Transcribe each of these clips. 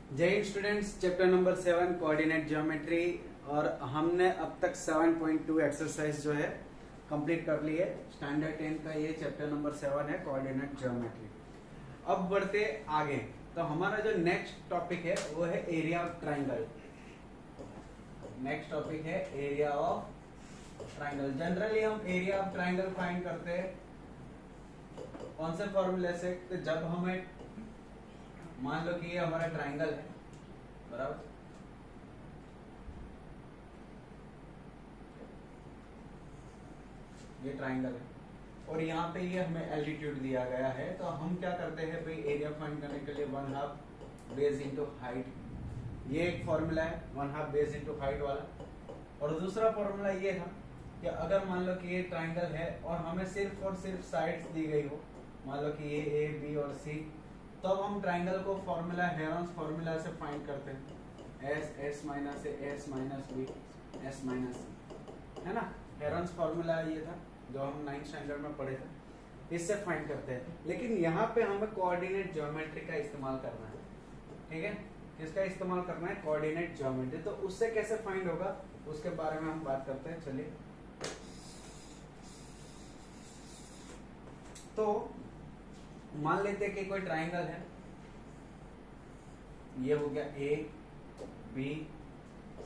जय Hind students, chapter number 7 coordinate geometry. और हमने अब तक 7.2 एक्सरसाइज जो है कंप्लीट कर ली है। स्टैंडर्ड 10 का ये चैप्टर नंबर 7 है कोऑर्डिनेट ज्योमेट्री। अब बढ़ते आगे, तो हमारा जो नेक्स्ट टॉपिक है वो है area of triangle. Next topic है एरिया ऑफ ट्राइंगल। जनरली हम एरिया ऑफ ट्राइंगल फाइंड करते हैं कौन से फॉर्मूले से? तो जब हमें मान लो कि ये हमारा ट्राइंगल है, बराबर, ये ट्राइंगल है और यहाँ पे ये हमें एल्टीट्यूड दिया गया है। तो हम क्या करते हैं भाई, एरिया फाइंड करने के लिए 1/2 बेस इंटू हाइट, ये एक फॉर्मूला है 1/2 बेस इंटू हाइट वाला। और दूसरा फॉर्मूला ये था कि अगर मान लो कि ये ट्राइंगल है और हमें सिर्फ और सिर्फ साइड्स दी गई हो, मान लो कि ये ए बी और सी, तो अब हम ट्राइंगल को फॉर्मूला हेरॉन्स फॉर्मूला से फाइंड करते हैं। S minus A, S minus B, S minus C, है ना। हेरॉन्स फॉर्मूला ये था जो हम 9th स्टैंडर्ड में पढ़े थे, इससे फाइंड करते हैं। लेकिन यहाँ पे हमें कोऑर्डिनेट ज्योमेट्री का इस्तेमाल करना है, ठीक है। किसका इस्तेमाल करना है? Coordinate geometry. तो उससे कैसे फाइंड होगा उसके बारे में हम बात करते हैं। चलिए, तो मान लेते हैं कि कोई ट्राइंगल है, ये हो गया ए बी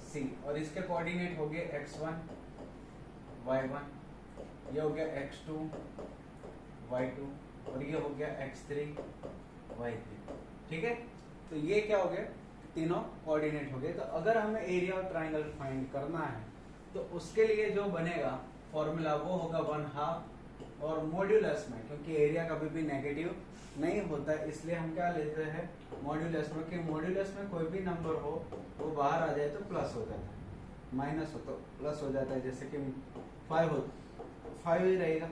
सी और इसके कोऑर्डिनेट हो गए x1 y1, ये हो गया x2 y2 और ये हो गया x3 y3, ठीक है। तो ये क्या हो गया? तीनों कोऑर्डिनेट हो गए। तो अगर हमें एरिया ऑफ ट्राइंगल फाइंड करना है तो उसके लिए जो बनेगा फॉर्मूला वो होगा 1/2 और मॉड्यूलस में, क्योंकि एरिया कभी भी नेगेटिव नहीं होता है, इसलिए हम क्या लेते हैं मॉड्यूलस में, कि मॉड्यूलस में कोई भी नंबर हो वो बाहर आ जाए तो प्लस हो जाता है, माइनस हो तो प्लस हो जाता है। जैसे कि 5 हो, 5 ही रहेगा।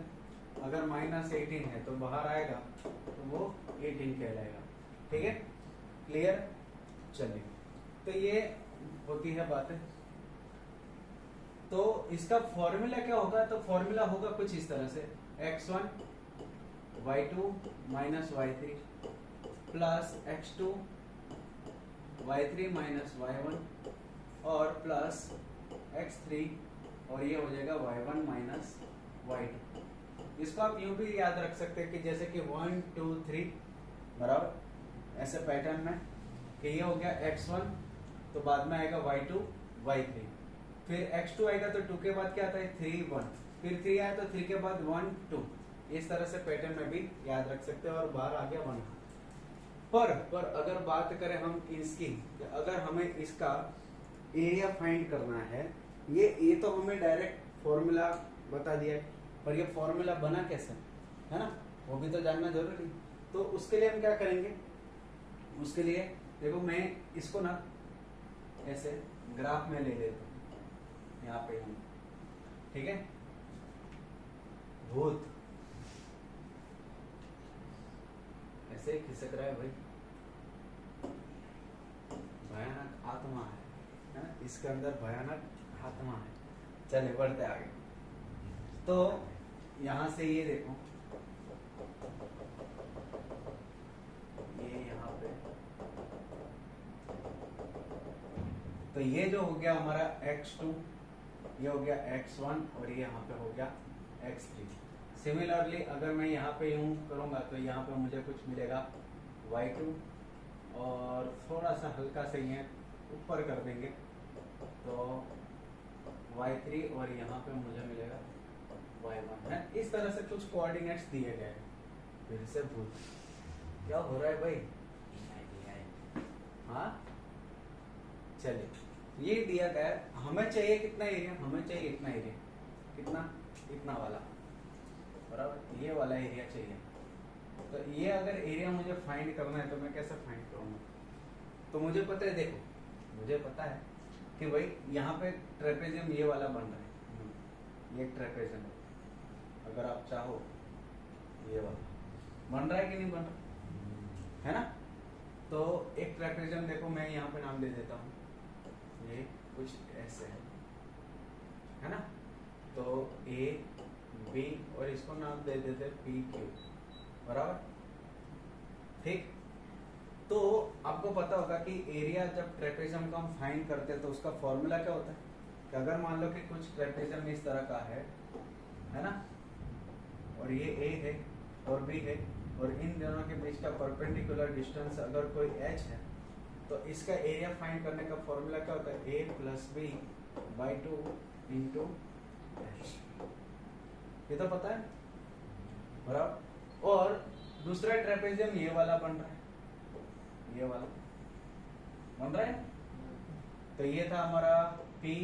अगर -18 है तो बाहर आएगा तो वो 18 कहलाएगा, ठीक है। क्लियर? चलिए, तो ये होती है बातें। तो इसका फॉर्मूला क्या होगा? तो फॉर्मूला होगा कुछ इस तरह से, x1 y2 minus y3 plus x2 y3 minus y1 और प्लस x3 और ये हो जाएगा y1 माइनस y2। इसको आप यूं भी याद रख सकते हैं कि जैसे कि 1 2 3 बराबर ऐसे पैटर्न में, कि ये हो गया x1 तो बाद में आएगा y2 y3, फिर x2 आएगा तो 2 के बाद क्या आता है 3 1, फिर 3 आया तो 3 के बाद 1 2। इस तरह से पैटर्न में भी याद रख सकते हैं और बाहर आ गया 1। पर अगर बात करें हम इसकी, अगर हमें इसका एरिया फाइंड करना है, ये तो हमें डायरेक्ट फॉर्मूला बता दिया है, पर ये फॉर्मूला बना कैसे, है ना, वो भी तो जानना जरूरी है। तो उसके लिए हम क्या करेंगे? उसके लिए देखो, मैं इसको ना ऐसे ग्राफ में ले लेता हूं, यहाँ पे हम, ठीक है। भूत ऐसे ही खिसक रहा है भाई, भयानक आत्मा है ना? इसके अंदर भयानक आत्मा है। चलिए बढ़ते आगे। तो यहां से ये देखो, ये यहाँ पे, तो ये जो हो गया हमारा x2, ये हो गया x1 और ये यहाँ पे हो गया x3। सिमिलरली अगर मैं यहाँ पे यूं करूंगा तो यहाँ पे मुझे कुछ मिलेगा y2 और थोड़ा सा हल्का से ये ऊपर कर देंगे तो y3 और यहाँ पे मुझे मिलेगा y1 है। इस तरह से कुछ कोऑर्डिनेट्स दिए गए हैं। फिर से भूल, क्या हो रहा है भाई? हाँ, चलिए, ये दिया गया है। हमें चाहिए कितना एरिया? हमें चाहिए इतना एरिया, कितना? इतना वाला, बराबर, ये वाला एरिया चाहिए। तो ये अगर एरिया मुझे फाइंड करना है तो मैं कैसे फाइंड करूंगा? तो मुझे पता है, देखो मुझे पता है कि भाई यहाँ पे ट्रेपेजियम ये वाला बन रहा है, ये ट्रेपेजियम, अगर आप चाहो ये वाला बन रहा है कि नहीं बन रहा है ना। तो एक ट्रेपेजियम देखो, मैं यहाँ पे नाम दे देता हूँ, ये कुछ ऐसे है ना। तो ए बी और इसको नाम दे देते पी क्यू, बराबर, ठीक। तो आपको पता होगा कि एरिया जब ट्रेपेजियम का हम फाइंड करते हैं तो उसका फॉर्मूला क्या होता है कि अगर मान लो कि कुछ ट्रेपेजियम इस तरह का है ना, और ये ए है और बी है, और इन दोनों के बीच का परपेंडिकुलर डिस्टेंस अगर कोई एच है, तो इसका एरिया फाइंड करने का फॉर्मूला क्या होता है, A plus B by 2 into H. ये तो पता है बराबर। और दूसरा ट्रेपेजियम ये वाला बन रहा है, ये वाला बन रहा है। तो ये था हमारा पी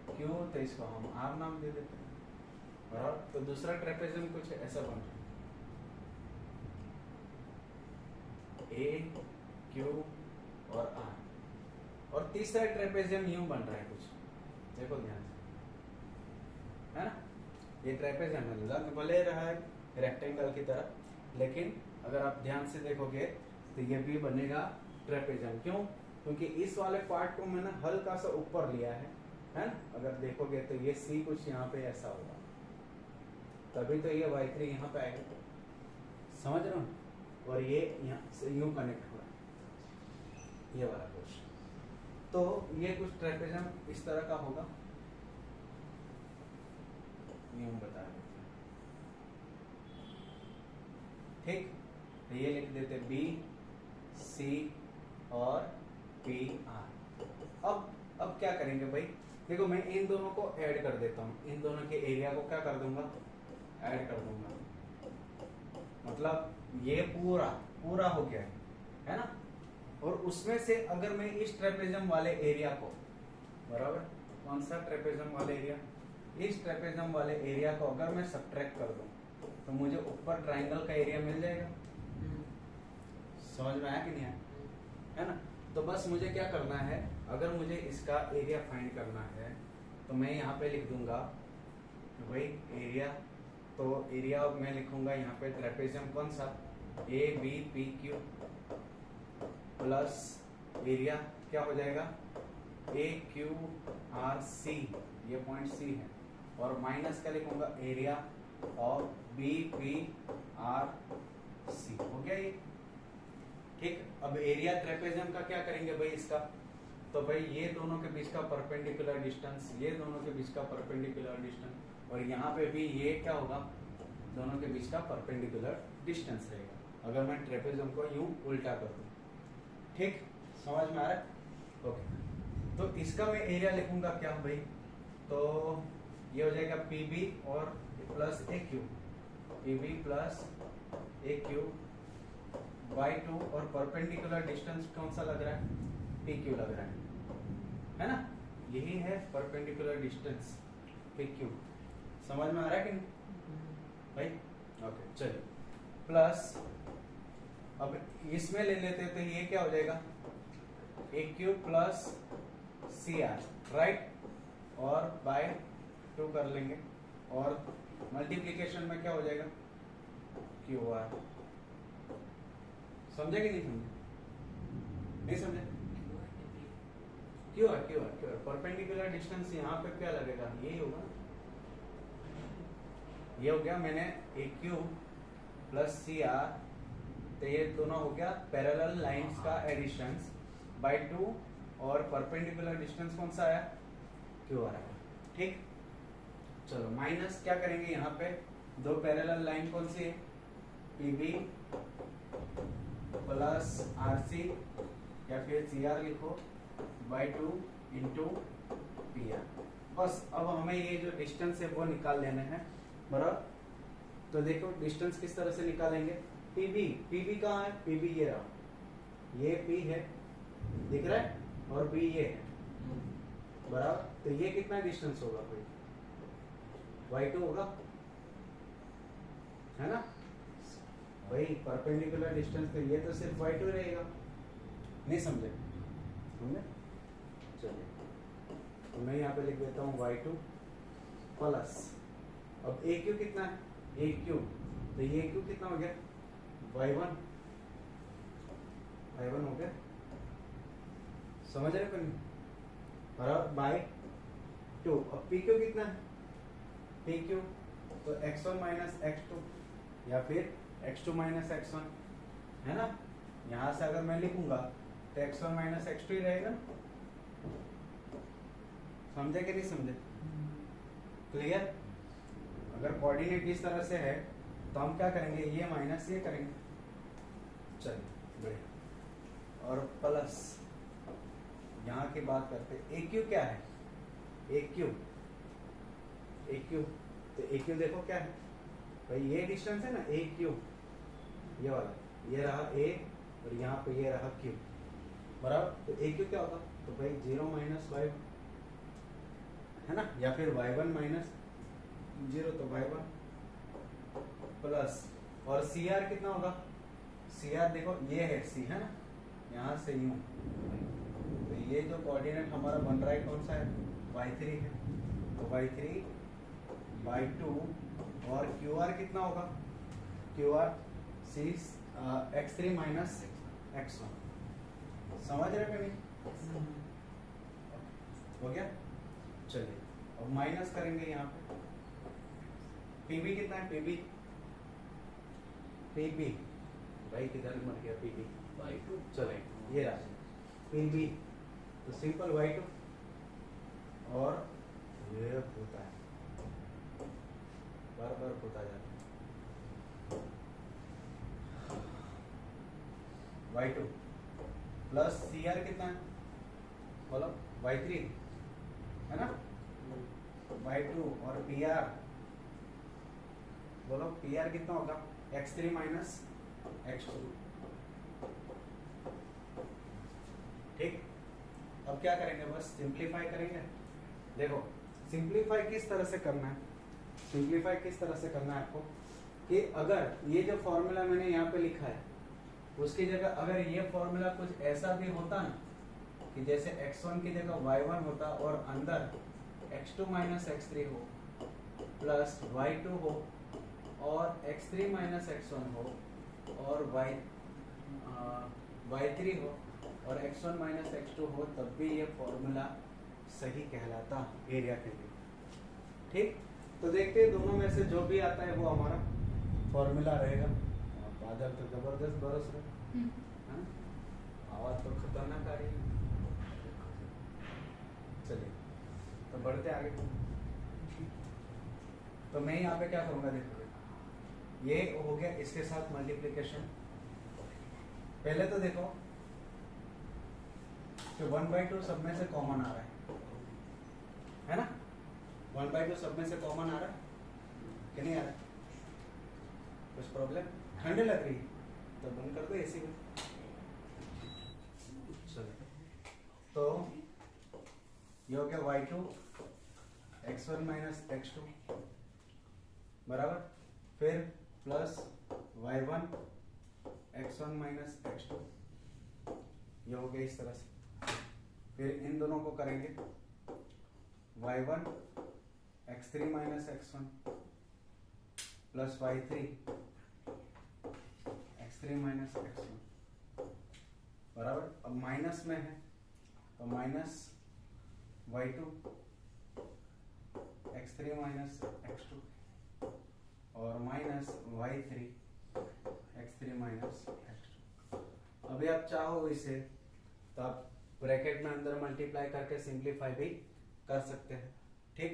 क्यू, तो इसको हम आर नाम दे देते हैं बराबर। तो दूसरा ट्रेपेजियम कुछ ऐसा बन रहा है, ए क्यू और आर। और तीसरा ट्रेपेजियम यूं बन रहा है कुछ, देखो ध्यान से, है ना। ये ट्रेपेजियम है, लग भले रहा है रेक्टेंगल की तरह, लेकिन अगर आप ध्यान से देखोगे तो ये भी बनेगा ट्रेपेजियम। क्यों? क्योंकि इस वाले पार्ट को मैंने हल्का सा ऊपर लिया है ना। अगर देखोगे तो ये सी कुछ यहाँ पे ऐसा होगा, तभी तो ये y3 यहाँ पे आएगा, समझ रहे हो। और ये यहाँ से यूं कनेक्ट हो रहा है, ये वाला कुछ। तो ये कुछ ट्रेपेजियम इस तरह का होगा, यूं बता देते हैं, ठीक। तो ये लिख देते बी सी और पी आर। अब क्या करेंगे भाई, देखो मैं इन दोनों को ऐड कर देता हूँ, इन दोनों के एरिया को क्या कर दूंगा, ऐड कर दूंगा। मतलब ये पूरा हो गया है ना। और उसमें से अगर मैं इस ट्रेपेजियम वाले एरिया को बराबर, कौन सा ट्रेपेजियम वाले एरिया, इस ट्रेपेजियम वाले एरिया को अगर मैं सब्ट्रैक्ट कर दूं तो मुझे ऊपर ट्राइंगल का एरिया मिल जाएगा। समझ में आया कि नहीं आया, है ना। तो बस मुझे क्या करना है, अगर मुझे इसका एरिया फाइंड करना है तो मैं यहाँ पे लिख दूंगा भाई एरिया। तो एरिया मैं लिखूंगा यहाँ पे ट्रेपेजियम कौन सा, A B P Q plus area क्या हो जाएगा, ए क्यू आर सी, ये पॉइंट सी है, और माइनस क्या लिखूंगा, area of B P R C. हो गया ये, ठीक। अब एरिया ट्रेपेजियम का क्या करेंगे भाई इसका, तो भाई ये दोनों के बीच का परपेंडिकुलर डिस्टेंस, ये दोनों के बीच का परपेंडिकुलर डिस्टेंस, और यहाँ पे भी ये क्या होगा, दोनों के बीच का परपेंडिकुलर डिस्टेंस रहेगा अगर मैं ट्रेपेजियम को यूं उल्टा कर दूं, ठीक। समझ में आ रहा है, ओके। तो इसका मैं एरिया लिखूंगा क्या भाई, तो ये हो जाएगा पी बी और plus A Q, P B plus A Q by 2, और परपेंडिकुलर डिस्टेंस कौन सा लग रहा है, पी क्यू लग रहा है ना। यही है परपेंडिकुलर डिस्टेंस पी क्यू। समझ में आ रहा है कि नहीं भाई, ओके। चलिए प्लस, अब इसमें ले लेते हैं तो ये क्या हो जाएगा, A Q plus C R, right, और बाय 2 कर लेंगे, और मल्टीप्लीकेशन में क्या हो जाएगा, क्यू आर। समझे कि नहीं समझे, नहीं समझे, Q R Q R Q R. Perpendicular distance यहाँ पे क्या लगेगा, यही होगा, ये हो गया। मैंने ए क्यू प्लस सी आर, तो ये दोनों हो गया पैरेलल लाइंस का एडिशन बाय 2, और परपेंडिकुलर डिस्टेंस कौन सा आया, क्यू आर आया, ठीक। चलो माइनस क्या करेंगे, यहाँ पे दो पैरेलल लाइन कौन सी है, P B plus R C, या फिर सी आर लिखो, बाय 2 इंटू पी आर। बस अब हमें ये जो डिस्टेंस है वो निकाल लेना है बराबर। तो देखो डिस्टेंस किस तरह से निकालेंगे, पीबी कहाँ है, पीबी ये रहा, ये पी है, दिख रहा है, और बी ये है बराबर। तो ये कितना डिस्टेंस होगा कोई, y2 होगा, है ना भाई। परपेंडिकुलर डिस्टेंस तो ये तो सिर्फ y2 रहेगा, नहीं समझे, समझे। चलिए तो मैं यहाँ पे लिख देता हूँ y2 प्लस, अब ए क्यू कितना है, ए क्यू, तो ये क्यू कितना हो गया, y1 हो गया, समझ रहे कहीं, बराबर बाय 2। अब पी क्यू कितना है, पी क्यू तो x1 माइनस x2, या फिर x2 माइनस x1, है ना, यहाँ से अगर मैं लिखूंगा तो x1 माइनस x2 ही रहेगा। समझे कि नहीं समझे? क्लियर? अगर कोऑर्डिनेट इस तरह से है तो हम क्या करेंगे, ये माइनस ये करेंगे। चलिए बढ़िया। और प्लस यहाँ की बात करते हैं, ए क्यू क्या है, ए क्यू तो ए क्यू देखो क्या है भाई, ये डिस्टेंस है ना ए क्यू, ये वाला, ये रहा ए और यहाँ पे ये रहा क्यू बराबर। तो ए क्यू क्या होगा, तो भाई 0 माइनस y है ना, या फिर y1 माइनस 0 तो y1 प्लस, और सी आर कितना होगा, सी आर देखो ये है सी है ना, यहाँ से यूं, तो ये जो कोऑर्डिनेट हमारा बन रहा है कौन सा है, y3 है, तो y3 y2 और क्यू आर कितना होगा, Q R C x3 minus x1। समझ रहे कि नहीं? हो गया। चलिए अब माइनस करेंगे यहाँ पे, पीबी कितना है, पीबी भाई किधर मर गया पीबी, y2 चले ये रहा पीबी, तो सिंपल y2 और ये होता है बार बार होता जाता है y2 प्लस सी आर कितना है बोलो, y3 है ना, y2 और पी आर बोलो, पी आर कितना होगा, x3 माइनस x2। ठीक, अब क्या करेंगे, बस सिंप्लीफाई करेंगे। देखो सिंप्लीफाई किस तरह से करना है, सिंप्लीफाई किस तरह से करना है आपको, कि अगर ये जो फॉर्मूला मैंने यहाँ पे लिखा है उसकी जगह अगर ये फॉर्मूला कुछ ऐसा भी होता ना, कि जैसे x1 की जगह y1 होता और अंदर x2 माइनस x3 हो प्लस y2 हो और x3 माइनस x1 हो और y3 हो और x1 माइनस x2 हो, तब भी ये फॉर्मूला सही कहलाता एरिया के लिए। ठीक, तो देखते हैं दोनों में से जो भी आता है वो हमारा फॉर्मूला रहेगा। बादल तो जबरदस्त बरस रहे, आवाज तो खतरनाक आ रही है। चलिए तो बढ़ते आगे। तो मैं यहाँ पे क्या करूंगा, देखो ये हो गया इसके साथ मल्टीप्लिकेशन। पहले तो देखो कि 1/2 सब में से कॉमन आ रहा है ना, 1/2 सब में से कॉमन आ रहा है कि नहीं आ रहा है, कुछ प्रॉब्लम, ठंड लग रही तो बंद कर दो एसी में। चलो तो ये हो गया y2 x1 माइनस x2 बराबर, फिर plus y1 x1 minus x2, ये हो गया इस तरह से। फिर इन दोनों को करेंगे y1 x3 minus x1 plus y3 x3 minus x1 बराबर। अब माइनस में है तो minus y2 x3 minus x2 और minus y3 x3 minus x2। अभी आप चाहो इसे तो आप ब्रैकेट में अंदर मल्टीप्लाई करके सिंप्लीफाई भी कर सकते हैं। ठीक,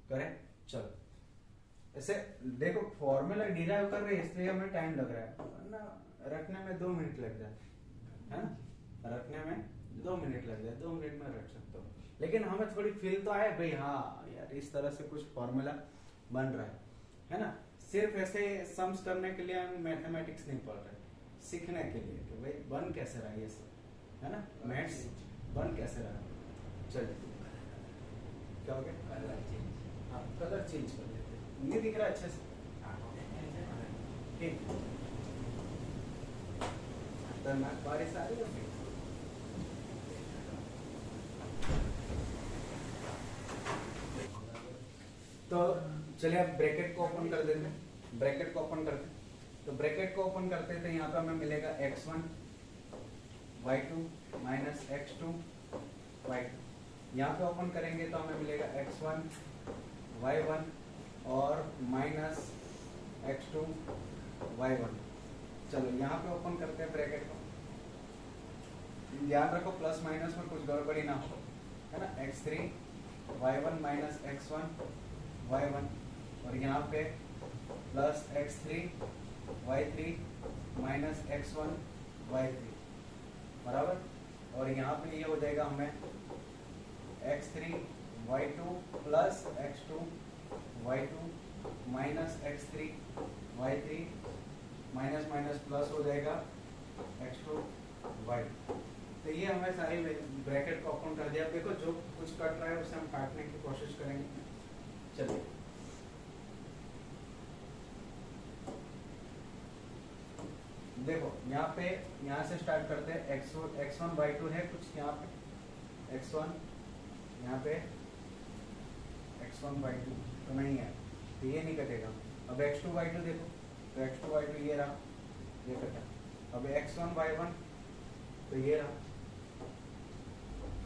करें। चलो ऐसे देखो फॉर्मूला डिराइव कर रहे हैं इसलिए हमें टाइम लग रहा है ना, रखने में 2 मिनट लग जाए है ना, रखने में 2 मिनट लग जाए, 2 मिनट में रख सकते हो, लेकिन हमें थोड़ी फील तो आए भाई हाँ यार इस तरह से कुछ फॉर्मूला बन रहा है ना। सिर्फ ऐसे सम्स करने के लिए हम मैथमेटिक्स नहीं पढ़ रहे, सीखने के लिए कि भाई बन कैसे रहा ये सब है ना, मैथ्स बन कैसे रहा। चलिए क्या हो गया, हाँ कलर चेंज कर देते, नहीं दिख रहा अच्छे से, ठीक। बारिश आ रही है, तो चलिए अब ब्रैकेट को ओपन कर देते हैं, ब्रैकेट को ओपन करते हैं। तो ब्रैकेट को ओपन करते थे, यहाँ पे हमें मिलेगा x1 y2 minus x2 y2। यहाँ पे ओपन करेंगे तो हमें मिलेगा x1 y1 और माइनस x2 y1। चलो यहाँ पे ओपन करते हैं ब्रैकेट को, ध्यान रखो प्लस माइनस में कुछ गड़बड़ी ना हो, है ना। x3 y1 minus x1 y1, और यहाँ पे plus x3 y3 minus x1 y3 बराबर। और यहाँ पे ये हो जाएगा हमें x3 y2 plus x2 y2 minus x3 y3 minus minus plus हो जाएगा x2 y2। तो ये हमें सारी ब्रैकेट को ओपन कर दिया। देखो जो कुछ कट रहा है उसे हम काटने की कोशिश करेंगे। चलिए देखो यहाँ पे, यहाँ से स्टार्ट करते हैं। x1 y2 है कुछ यहाँ पे, x1 यहाँ पे x1 y2 तो नहीं है, तो ये नहीं कटेगा। अब x2 y2 देखो, तो x2 y2 ये रहा, ये कटा। अब x1 y1 तो ये रहा,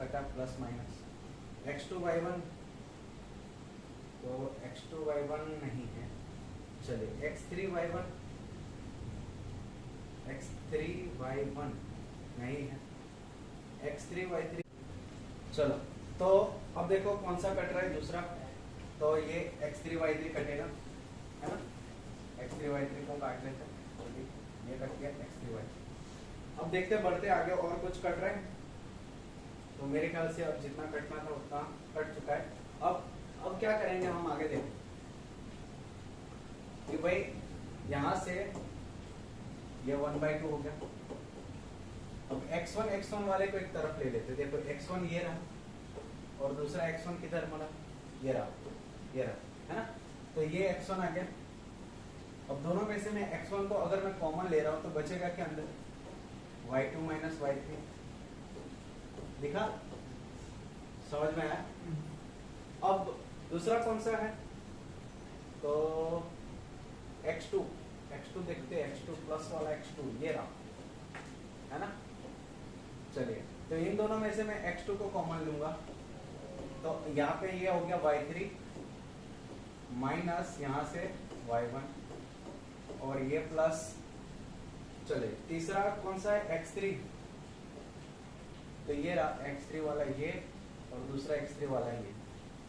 कटा प्लस माइनस। x2 y1 तो x2 y1 नहीं है। चलिए x3 y1 नहीं है, x3 y3। चलो तो अब देखो कौन सा कट रहा है दूसरा, तो ये x3 y3 कटेगा, है ना। x3 y3 को काट लेते हैं, ये कट गया x3 y3। अब देखते बढ़ते आगे और कुछ कट रहे हैं। तो मेरे ख्याल से अब जितना कटना था उतना कट चुका है। अब क्या करेंगे हम आगे देखें कि भाई यहां से ये 1/2 हो गया। अब x1 वाले को एक तरफ ले लेते। देखो x1 ये रहा और दूसरा x1 किधर मरा, ये रहा, है ना। तो ये x1 आ गया। अब दोनों में से मैं x1 को अगर मैं कॉमन ले रहा हूं तो बचेगा क्या अंदर, y2 माइनस y3। दिखा, समझ में आया। अब दूसरा कौन सा है, तो x2 देखते हैं। x2 प्लस वाला x2 ये रहा, है ना। चलिए तो इन दोनों में से मैं x2 को कॉमन लूंगा, तो यहाँ पे ये हो गया y3 माइनस यहाँ से y1 और ये प्लस। चलिए तीसरा कौन सा है, x3, तो ये रहा x3 वाला ये और दूसरा x3 वाला ये।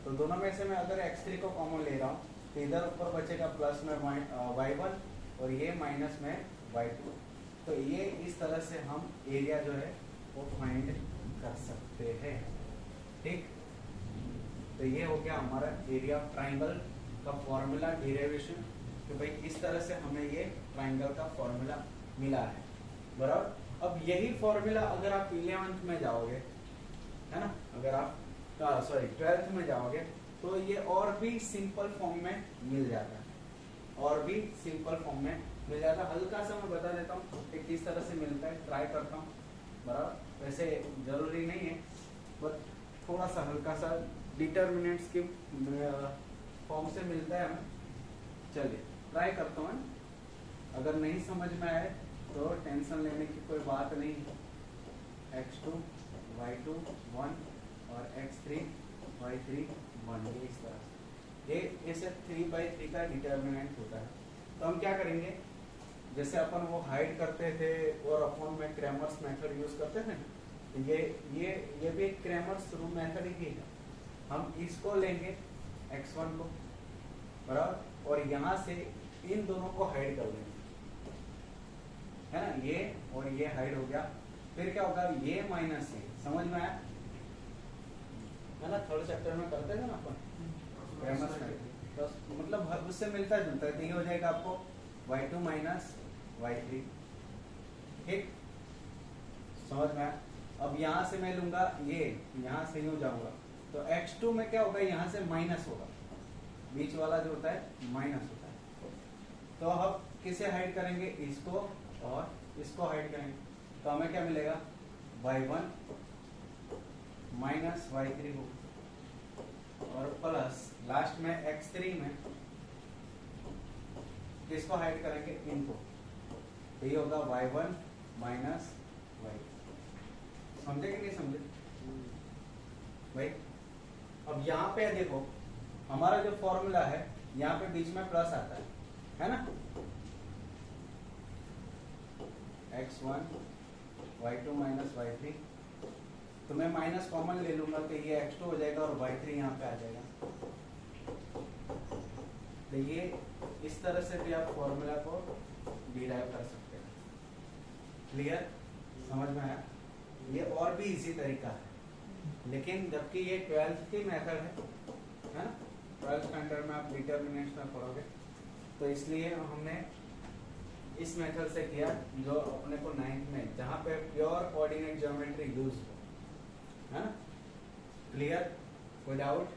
तो दोनों में से मैं अगर x3 को कॉमन ले रहा हूँ तो इधर ऊपर बचेगा प्लस में y1 और ये माइनस में y2। तो ये इस तरह से हम एरिया जो है वो फाइंड कर सकते हैं, ठीक। तो ये हो गया हमारा एरिया ट्राइंगल का फॉर्मूला डेरिवेशन, कि भाई इस तरह से हमें ये ट्राइंगल का फॉर्मूला मिला है, बराबर। अब यही फॉर्मूला अगर आप 11th में जाओगे, है ना, अगर आप 12th में जाओगे तो ये और भी सिंपल फॉर्म में मिल जाता है, और भी सिंपल फॉर्म में मिल जाता है। हल्का सा मैं बता देता हूँ कि किस तरह से मिलता है, ट्राई करता हूँ, बराबर। वैसे जरूरी नहीं है, बट थोड़ा सा हल्का सा डिटर्मिनेंट्स के फॉर्म से मिलता है हमें। चलिए ट्राई करता हूँ। अगर नहीं समझ में आए तो टेंशन लेने की कोई बात नहीं है। x2 y2 1 और x3 y3 1, ये इस तरह से, ये ऐसे 3/3 का डिटर्मिनेंट होता है। तो हम क्या करेंगे, जैसे अपन वो हाइड करते थे और अपन में क्रैमर्स मेथड यूज करते थे, ये भी एक क्रैमर्स रूल मेथड ही है। हम इसको लेंगे x1 को, बराबर, और यहाँ से इन दोनों को हाइड कर देंगे, है ना। ये और ये हाइड हो गया। फिर क्या होगा, ये माइनस ये, समझ में आया, है ना। थर्ड चैप्टर में करते थे ना अपन क्रैमर्स मेथड, तो मतलब उससे मिलता जुलता है। तो ये हो जाएगा आपको y2 माइनस y3, ठीक, समझ में आया। अब यहाँ से मैं लूंगा ये, यहाँ से यूं जाऊंगा तो x2 में क्या होगा, यहाँ से माइनस होगा, बीच वाला जो होता है माइनस होता है। तो अब किसे हाइड करेंगे, इसको और इसको हाइड करेंगे, तो हमें क्या मिलेगा, y1 माइनस y3 हो, और प्लस लास्ट में x3 में किसको हाइड करेंगे, इनको। तो ये होगा y1 माइनस y3। समझे कि नहीं समझे भाई। अब यहाँ पे देखो हमारा जो फॉर्मूला है, यहाँ पे बीच में प्लस आता है ना। x1 y2 माइनस y3 तो मैं माइनस कॉमन ले लूंगा तो ये x2 हो जाएगा और y3 यहाँ पे आ जाएगा। तो ये इस तरह से भी आप फॉर्मूला को डिराइव कर सकते हैं। क्लियर, समझ में आया? ये और भी इजी तरीका है, लेकिन जबकि ये 12th की मेथड है ना, 12th स्टैंडर्ड में आप डिटर्मिनेंट्स में पढ़ोगे, तो इसलिए हमने इस मेथड से किया जो अपने को 9th में, जहाँ पे प्योर कोऑर्डिनेट ज्योमेट्री यूज हो, है ना। क्लियर, कोई डाउट?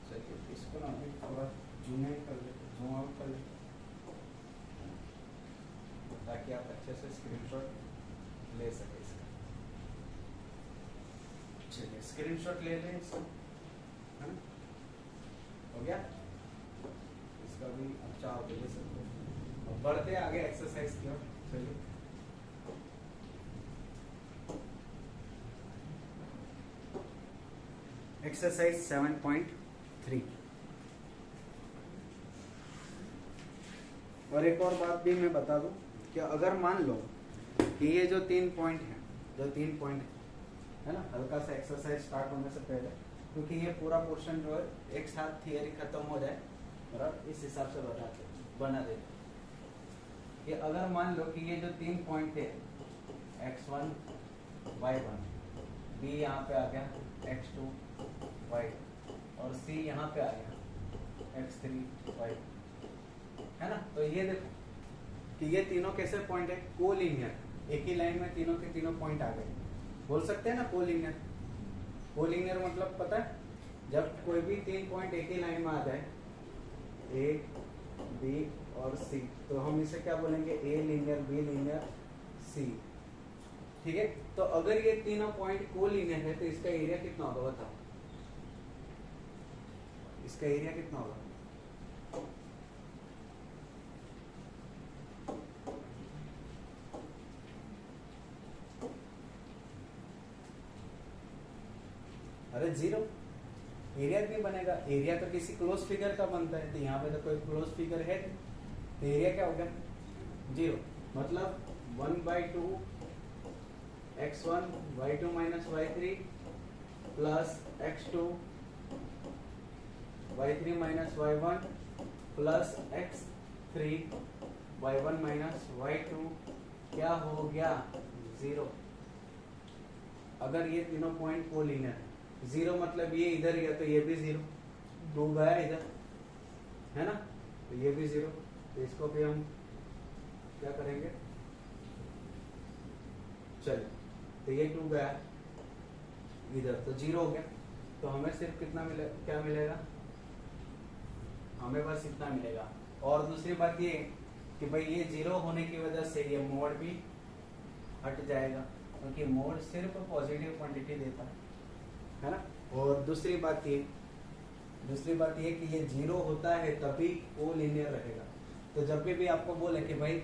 चलिए इसको ना अभी थोड़ा जूम इन कर लेते, जूम आउट कर लेते, ताकि आप अच्छे से स्क्रीनशॉट ले सके इसका। चलिए स्क्रीनशॉट ले लें इसका, है ना? हो गया? इसका भी अच्छा आप ले सकते हो। अब बढ़ते आगे एक्सरसाइज की ओर। चलिए एक्सरसाइज 7.3। और एक और बात भी मैं बता दूं कि अगर मान लो कि ये जो 3 पॉइंट है ना, हल्का सा एक्सरसाइज स्टार्ट होने से पहले, क्योंकि ये पूरा पोर्शन जो है एक साथ थियरी खत्म हो जाए और इस हिसाब से बना देते। कि अगर मान लो कि ये जो 3 पॉइंट थे x1 y1, b यहाँ पे आ गया x2 y, और c यहाँ पे आ गया x3 y, है ना। तो ये देखो कि ये तीनों कैसे पॉइंट है, कोलिनियर, एक ही लाइन में तीनों के तीनों पॉइंट आ गए, बोल सकते हैं ना कोलिनियर। कोलिनियर मतलब पता है, जब कोई भी 3 पॉइंट एक ही लाइन में आ जाए, ए बी और सी, तो हम इसे क्या बोलेंगे, ए लीनियर, बी लीनियर, सी। ठीक है, तो अगर ये तीनों पॉइंट कोलिनियर है तो इसका एरिया कितना होगा बताओ, इसका एरिया कितना होगा? अरे जीरो, एरिया नहीं बनेगा। एरिया तो किसी क्लोज फिगर का बनता है, तो यहाँ पे तो कोई क्लोज फिगर है नहीं, तो एरिया क्या होगा? जीरो। मतलब 1/2 x1 y2 minus y3 plus x2 y3 minus y1 plus x3 y1 minus y2, क्या हो गया? जीरो। अगर ये तीनों पॉइंट कोलिनियर है, जीरो मतलब ये इधर गया तो ये भी जीरो, 2 गया इधर, है ना, तो ये भी जीरो। तो इसको भी हम क्या करेंगे, चलिए, तो ये 2 गया इधर तो जीरो हो गया। तो हमें सिर्फ कितना मिले, क्या मिलेगा? हमें बस इतना मिलेगा। और दूसरी बात ये कि भाई ये जीरो होने की वजह से ये मोड भी हट जाएगा, क्योंकि मोड सिर्फ पॉजिटिव क्वांटिटी देता है ना। और दूसरी बात ये कि ये जीरो होता है तभी कोलिनियर रहेगा। तो जब भी आपको बोले कि भाई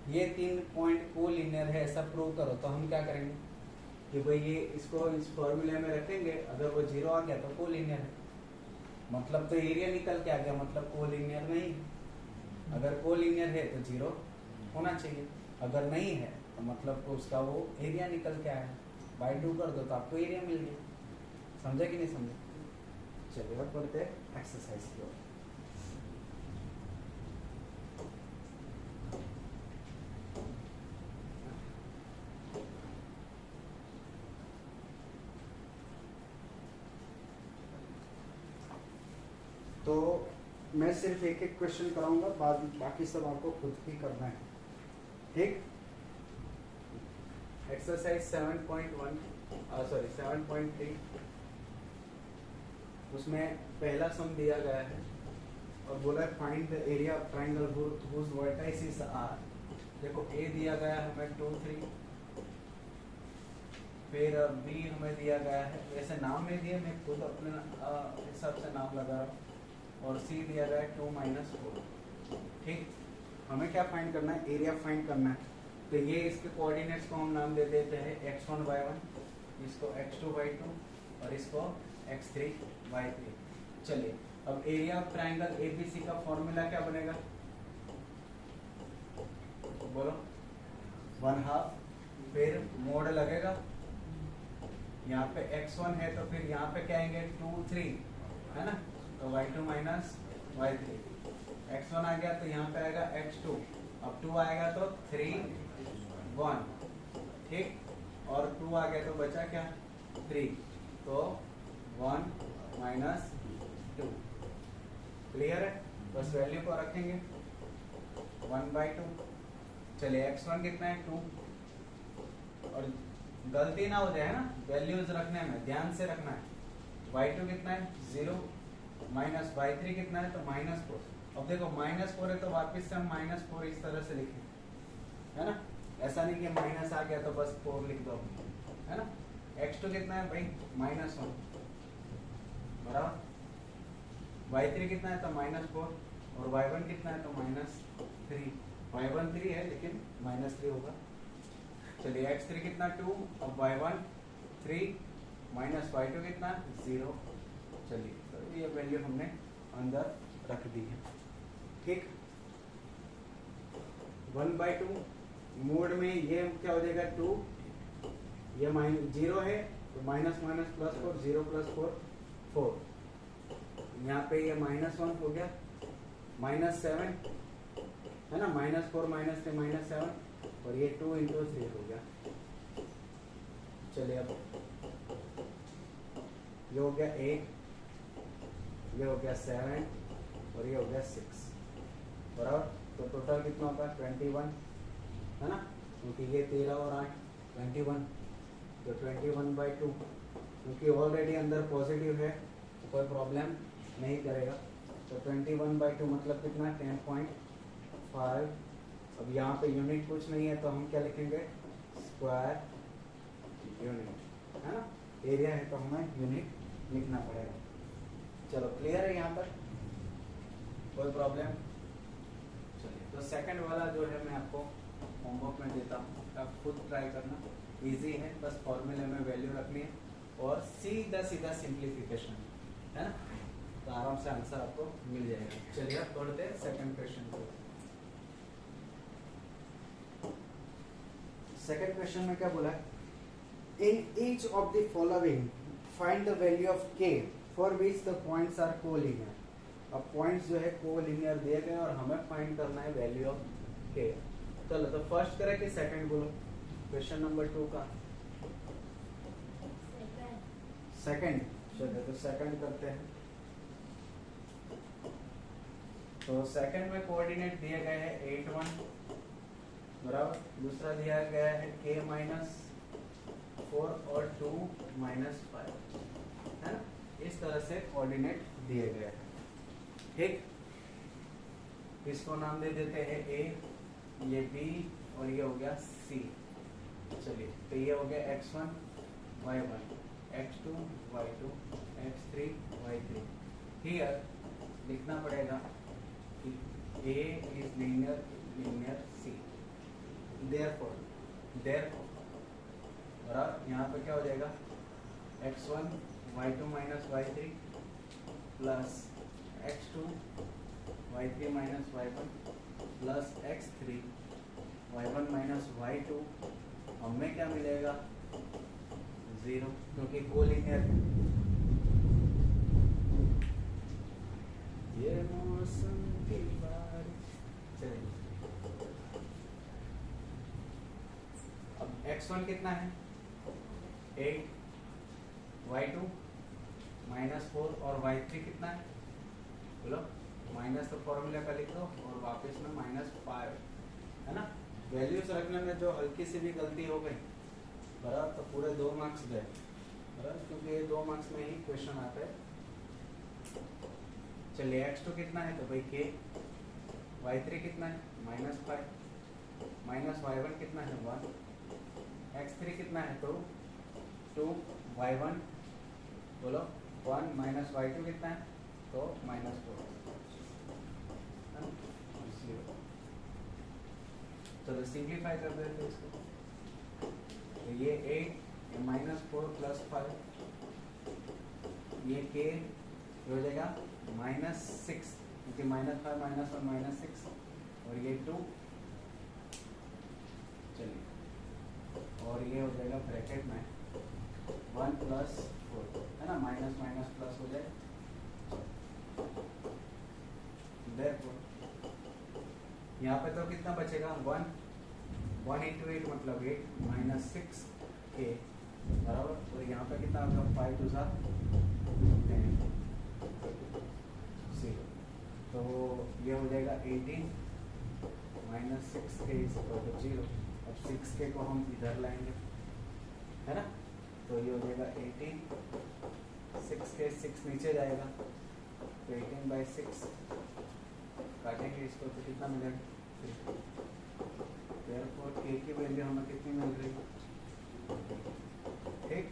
ये 3 पॉइंट कोलिनियर है, ऐसा प्रूव करो, तो हम क्या करेंगे कि भाई ये इसको इस फॉर्मूले में रखेंगे, अगर वो जीरो आ गया तो कोलिनियर है, मतलब तो एरिया निकल के आ गया, मतलब कोलिनियर नहीं। अगर कोलिनियर है तो जीरो होना चाहिए, अगर नहीं है तो मतलब तो उसका वो एरिया निकल के आया, बाय 2 कर दो तो आपको एरिया मिल गया। समझे कि नहीं समझे? चलिए अब बढ़ते हैं एक्सरसाइज की ओर। तो मैं सिर्फ एक एक क्वेश्चन कराऊंगा, बाकी सब आपको खुद ही करना है, ठीक। एक्सरसाइज 7.3, उसमें पहला सम दिया गया है और बोला है find the area of triangle whose vertices are. देखो ए दिया गया है हमें 2 3, फिर बी हमें दिया गया है, वैसे नाम नहीं दिए, मैं खुद अपने हिसाब से नाम लगा रहा हूँ, और सी दिया गया है 2 - 4। ठीक, हमें क्या फाइंड करना है? एरिया फाइंड करना है। तो ये इसके कोऑर्डिनेट्स को हम नाम दे देते हैं x1 y1, इसको x2 y2 और इसको x3 y3। चलिए अब एरिया ऑफ ट्रायंगल एबीसी का फॉर्मूला क्या बनेगा, बोलो? 1/2, फिर मोड लगेगा यहाँ पे x1 है तो फिर यहाँ पे क्या आएंगे 2 3 है ना, तो y2 माइनस y3, x1 आ गया तो यहाँ पे आएगा x2, अब 2 आएगा तो 3 1, ठीक, और 2 आ गया तो बचा क्या 3, तो 1 माइनस 2, क्लियर है। बस वैल्यू को रखेंगे 1/2। चलिए x1 कितना है 2, और गलती ना हो जाए ना वैल्यूज रखने में, ध्यान से रखना है। y2 कितना है 0 माइनस y3 कितना है तो -4। अब देखो -4 है तो वापस से हम -4 इस तरह से लिखें, है ना, ऐसा नहीं कि माइनस आ गया तो बस 4 लिख दो, है ना। x2 कितना है भाई -1 बराबर, y3 कितना है तो -4, और y1 कितना है तो -3, y1 3 है लेकिन -3 होगा। चलिए x3 कितना 2, अब y1 3 माइनस y2 कितना 0। चलिए तो ये वैल्यू हमने अंदर रख दी है, ठीक। 1/2 मोड में ये क्या हो जाएगा 2, ये -0 है तो माइनस माइनस प्लस 4, 0 + 4 4, यहाँ पे ये -1 हो गया, -7 है ना, -4 -3 -7, और ये 2 × 3 हो गया। चलिए अब ये हो गया 8, ये हो गया 7, और ये हो गया 6 बराबर, तो टोटल कितना होगा 21, है ना, क्योंकि ये 13 और 8 21, तो 21/2, क्योंकि ऑलरेडी अंदर पॉजिटिव है तो कोई प्रॉब्लम नहीं करेगा, तो 21/2 मतलब कितना 10.5। अब यहाँ पे यूनिट कुछ नहीं है तो हम क्या लिखेंगे स्क्वायर यूनिट, है ना, एरिया है तो हमें यूनिट लिखना पड़ेगा। चलो क्लियर है यहाँ पर, कोई प्रॉब्लम। चलिए तो सेकंड वाला जो है मैं आपको होमवर्क में देता हूँ, आप खुद ट्राई करना, इजी है, बस फॉर्मूले में वैल्यू रखनी है और सीधा सीधा सिंप्लीफिकेशन, है ना, तो आराम से आंसर आपको मिल जाएगा। चलिए अब पढ़ते हैं सेकंड क्वेश्चन को। सेकंड क्वेश्चन में क्या बोला है, in each of the following find the value of k for which the points are collinear. अब पॉइंट्स जो है कोलिनियर दिए गए और हमें फाइंड करना है वैल्यू ऑफ k। चलो तो फर्स्ट करें कि सेकंड बोलो, क्वेश्चन नंबर 2 का सेकंड। चलो तो सेकंड करते हैं। तो सेकंड में कोऑर्डिनेट दिए गए हैं 8 1 बराबर, दूसरा दिया गया है k -4 और 2 -5, है ना, इस तरह से कोऑर्डिनेट दिए गए हैं, ठीक। इसको नाम दे देते हैं a, ये b और ये हो गया c। चलिए तो ये हो गया x1 y1, x2 y2, x3 y3। Here लिखना पड़ेगा कि a is linear c, therefore बराबर यहाँ पे क्या हो जाएगा x1 y2 - y3 plus x2 y3 - y1 plus x3 y1 - y2, हमें क्या मिलेगा 0, क्योंकि कोलिनियर है। ये मौसम की बारिश। चलिए अब x1 कितना है 8, y2 -4 और y3 कितना है बोलो, माइनस तो फॉर्मूला का लिख दो और वापस में -5, है ना। वैल्यूज रखने में जो हल्की सी भी गलती हो गई बराबर तो पूरे 2 मार्क्स गए बराबर, क्योंकि ये 2 मार्क्स में ही क्वेश्चन आता है। चलिए x2 कितना है तो भाई k, y3 कितना है -5, माइनस y1 कितना है 1, x3 कितना है तो 2, y1 बोलो 1 माइनस y2 कितना है तो -4, चलो सिंप्लीफाई कर देते इसको, तो ये 8, ये -4 + 5, ये k हो जाएगा -6, क्योंकि -5 -1 -6, और ये 2, चलिए और ये हो जाएगा ब्रैकेट में 1 प्लस 4 है ना, माइनस माइनस प्लस हो जाए, यहाँ पे तो कितना बचेगा 1, 1 इंटू 8 मतलब 8 माइनस 6 के बराबर, और यहाँ पे कितना होगा 5 टू 10 0, तो ये हो जाएगा 18 माइनस 6 के इज इक्वल टू 0। अब 6 के को हम इधर लाएंगे है ना, तो ये हो जाएगा 18, 6 के 6 नीचे जाएगा तो 18/6 काटेंगे इसको तो कितना मिलेगा, therefore k की वैल्यू हमें कितनी मिल रही है, ठीक।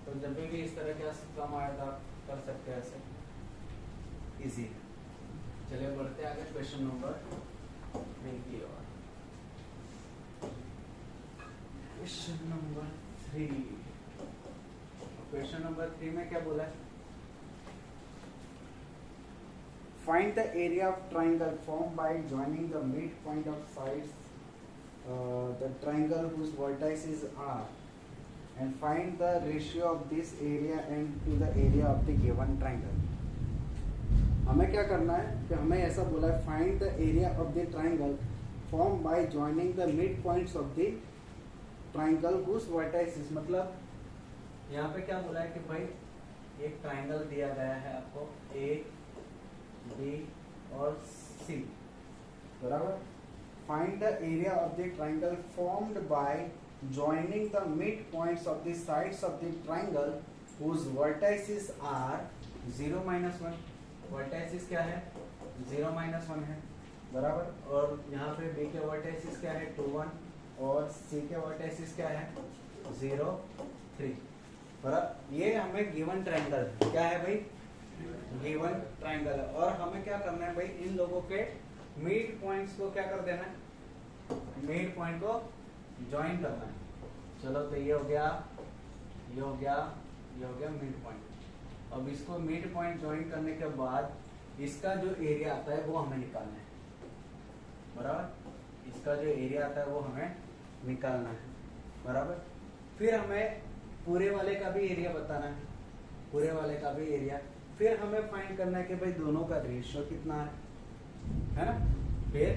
तो जब भी इस तरह का काम आया था कर सकते हैं ऐसे इजी। चलिए बढ़ते आगे क्वेश्चन नंबर 3 की ओर। क्वेश्चन नंबर 3, क्वेश्चन नंबर 3 में क्या बोला है, find the area of triangle formed by joining the midpoint of sides the triangle whose vertices are, and find the ratio of this area and to the area of the given triangle। हमें क्या करना है कि हमें ऐसा बोला है find the area of the triangle formed by joining the midpoints of the triangle whose vertices, मतलब यहाँ पे क्या बोला है कि भाई एक ट्राइंगल दिया गया है आपको A, B और C बराबर, find the area of the triangle formed by joining the midpoints of the sides of the triangle whose vertices are 0 minus 1, vertices क्या है 0 minus 1 है बराबर, और यहाँ पे B के vertices क्या है 2 1 और C के vertices क्या है 0 3 बराबर। ये हमें गिवन ट्राइंगल क्या है भाई, गिवन ट्राइंगल है, और हमें क्या करना है भाई इन लोगों के मिड पॉइंट्स को क्या कर देना है, मिड पॉइंट को ज्वाइन करना है। चलो तो ये हो गया, ये हो गया, ये हो गया मिड पॉइंट। अब इसको मिड पॉइंट ज्वाइन करने के बाद इसका जो एरिया आता है वो हमें निकालना है बराबर, इसका जो एरिया आता है वो हमें निकालना है बराबर। फिर हमें पूरे वाले का भी एरिया बताना है, पूरे वाले का भी एरिया, फिर हमें फाइंड करना है कि भाई दोनों का रेशियो कितना है ना, फिर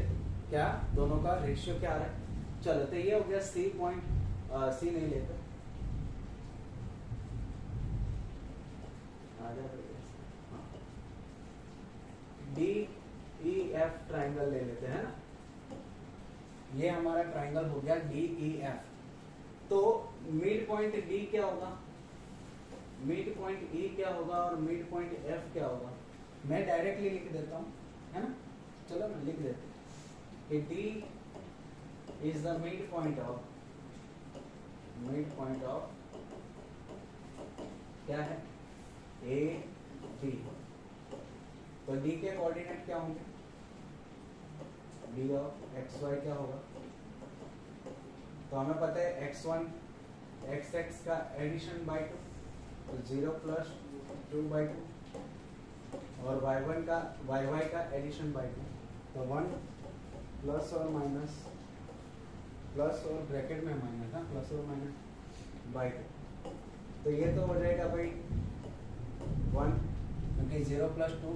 क्या दोनों का रेशियो क्या आ रहा है। चलो तो ये हो गया सी पॉइंट, सी नहीं लेते डी ई एफ ट्राइंगल ले लेते हैं ना, ये हमारा ट्राइंगल हो गया डी ई एफ। तो मिड पॉइंट डी क्या होगा, मिड पॉइंट ई क्या होगा और मिड पॉइंट एफ क्या होगा, मैं डायरेक्टली लिख देता हूँ है ना। चलो मैं लिख देता हूँ कि D is the mid point of क्या है ए बी। तो डी के कोऑर्डिनेट क्या होंगे, डी ऑफ एक्स वाई क्या होगा, तो हमें पता है x1 xx का एडिशन बाय 2 तो 0 प्लस 2/2 और y1 का yy का एडिशन बाय 2 तो 1 प्लस और माइनस, प्लस और ब्रैकेट में माइनस ना, प्लस और माइनस बाय 2। तो ये तो हो जाएगा भाई 1 क्योंकि 0 प्लस 2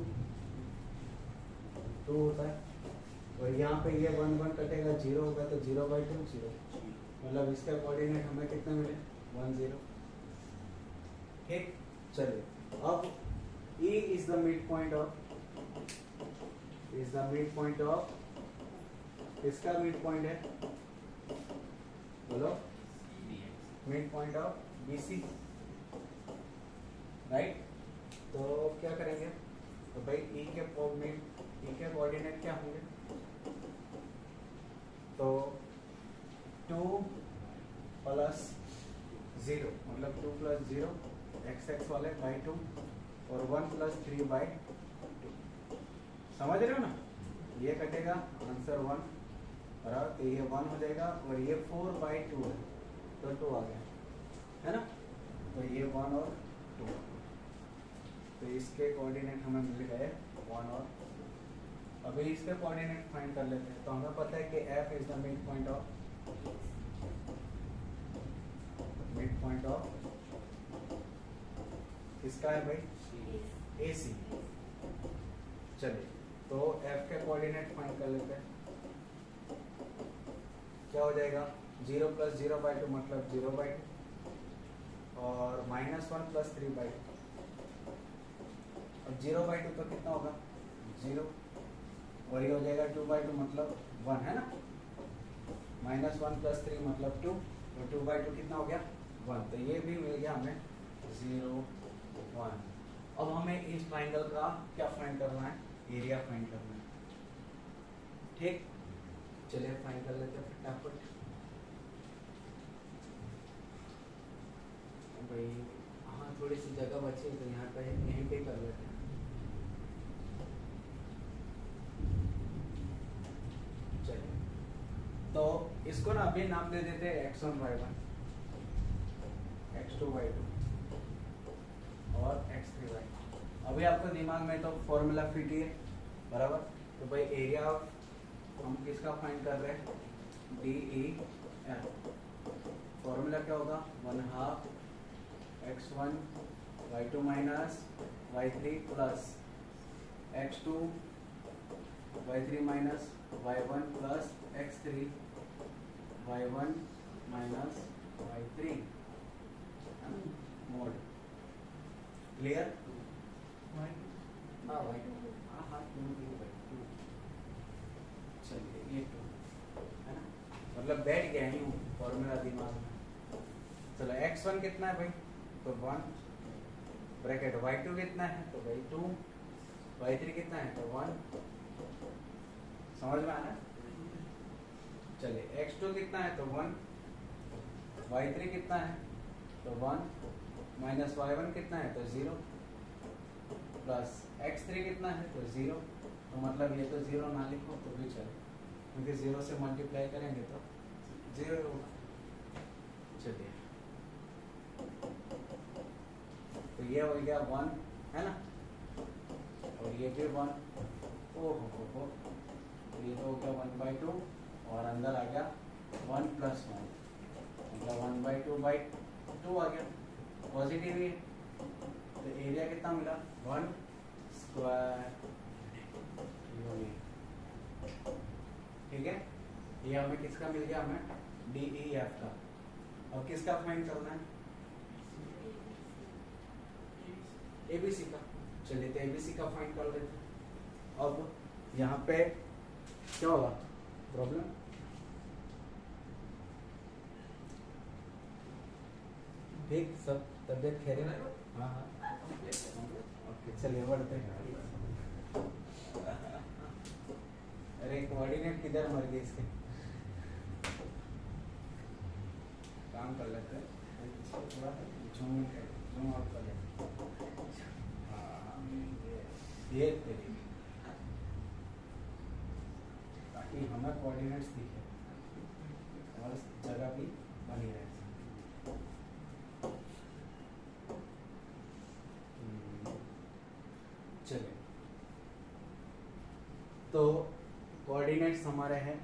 होता है, और यहाँ पे ये 1 1 कटेगा 0 होगा तो 0/2 0, मतलब इसका कोऑर्डिनेट हमें कितने मिले 1 0। ठीक, चलिए अब E is the mid point of, इसका मिड पॉइंट है, बोलो mid point of BC right. तो क्या करेंगे, तो भाई E के कोऑर्डिनेट क्या होंगे, तो 2 प्लस 0 मतलब 2 प्लस 0 xx वाले बाई 2 और 1 प्लस 3/2, समझ रहे हो ना। ये कटेगा आंसर 1 बराबर, तो ये 1 हो जाएगा और ये 4/2 है तो 2 आ गया है ना, तो ये 1 और 2, तो इसके कोऑर्डिनेट हमें मिल गए 1 और। अभी इसके कोऑर्डिनेट फाइंड कर लेते हैं। तो हमें पता है कि f is the mid point of किसका है भाई? AC। चलिए तो F के कोऑर्डिनेट फाइंड कर लेते हैं। क्या हो जाएगा? 0 + 0/2 मतलब 0/2 और -1 + 3/2। अब 0/2 तो कितना होगा? 0 और ये हो जाएगा 2/2 मतलब 1 है ना। -1 + 3 मतलब 2 और 2/2 कितना हो गया? 1। तो ये भी मिल गया हमें 0 1। अब हमें इस ट्राइंगल का क्या फाइंड करना है? एरिया फाइंड करना है। ठीक, चलिए फाइंड कर लेते हैं फटाफट। भाई हाँ थोड़ी सी जगह बची है तो यहाँ पे यहीं पे कर लेते हैं। चलिए तो इसको ना अभी नाम दे देते हैं x1 y1, x2 y2 और x3 y। अभी आपको दिमाग में तो फॉर्मूला फिट ही है बराबर। तो भाई एरिया हम किसका फाइंड कर रहे हैं? DEF। फॉर्मूला क्या होगा? 1/2 x1 y2 minus y3 plus x2 y3 minus y1 plus x3 y1 minus y3 mode. Clear? हाँ y2 हाँ 2 चलिए ये 2 है ना, मतलब बैठ गया ही हूँ फॉर्मूला दिमाग में। चलो x1 कितना है भाई? तो 1 ब्रैकेट। y2 कितना है? तो भाई 2। y3 कितना है? तो 1। समझ में आया? चलिए x2 कितना है? तो 1। y3 कितना है? तो 1 माइनस y1 कितना है? तो 0 प्लस x3 कितना है? तो 0। तो मतलब ये तो 0 ना लिखो तो भी चले, क्योंकि 0 से मल्टीप्लाई करेंगे तो 0 होगा। चलिए तो ये हो गया 1 है ना, और ये भी 1। ओहो ये तो हो गया 1/2 और अंदर आ गया 1 + 1 मतलब 1/2/2 आ गया। पॉजिटिव ही है तो एरिया कितना मिला? 1 स्क्वायर। ठीक है, ये हमें किसका मिल गया? हमें DEF का। और किसका फाइंड करना है? ABC का। चलिए तो ABC का फाइंड कर लेते हैं। अब यहाँ पे क्या होगा? प्रॉब्लम ठीक, सब तबियत खैरियत है? हाँ हाँ ओके चलिए बढ़ते हैं। अरे कोऑर्डिनेट किधर मर गए इसके? काम कर लेते हैं, थोड़ा जूम आउट कर लेते हैं। हाँ ये तेरी, ताकि हमें कोऑर्डिनेट्स दिखे और जगह भी बनी रहे। चलिए तो कोऑर्डिनेट्स हमारे हैं,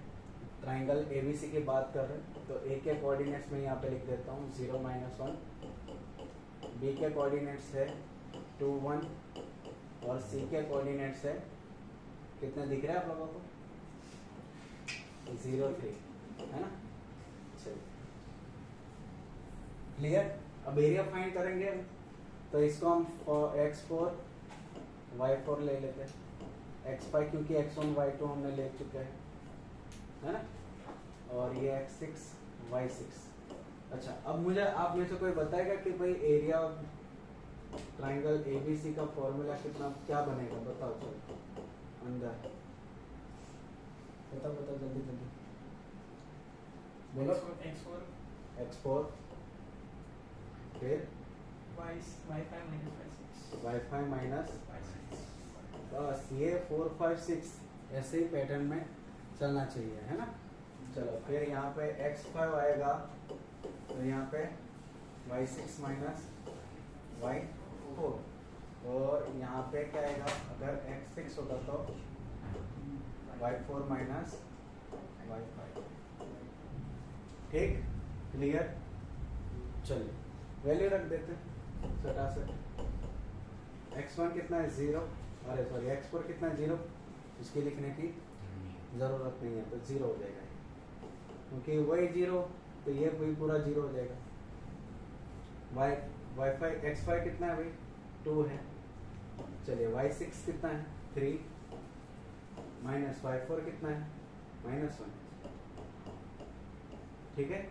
ट्राइंगल ABC की बात कर रहे हैं तो A के कोऑर्डिनेट्स में यहाँ पे लिख देता हूँ 0 - 1। B के कोऑर्डिनेट्स है 2 1 और C के कोऑर्डिनेट्स है कितने दिख रहे हैं आप लोगों को? 0 3 है ना। चलिए क्लियर? अब एरिया फाइंड करेंगे तो इसको हम x4 y4 ले लेते हैं, x5 क्योंकि x1 y2 हमने ले चुके हैं है ना, और ये x6 y6। अच्छा अब मुझे आप में से कोई बताएगा कि भाई एरिया ट्राइंगल ABC का फॉर्मूला कितना क्या बनेगा? बताओ चलो अंदर बताओ जल्दी जल्दी बोलो। x4 फिर y5 माइनस बस ये 4 5 6 ऐसे ही पैटर्न में चलना चाहिए है ना। चलो फिर यहाँ पे x5 आएगा तो यहाँ पे y6 माइनस y4 और यहाँ पे क्या आएगा? अगर x6 होगा तो y4 माइनस y5। ठीक क्लियर? चलिए वैल्यू रख देते सटा से x1 कितना है 0, अरे सॉरी x4 कितना है 0, इसके लिखने की ज़रूरत नहीं है, तो 0 हो जाएगा क्योंकि वही 0 तो ये भी पूरा 0 हो जाएगा। y5 x5 कितना है भाई 2 है, चलिए y6 कितना है 3 माइनस y4 कितना है -1, ठीक है,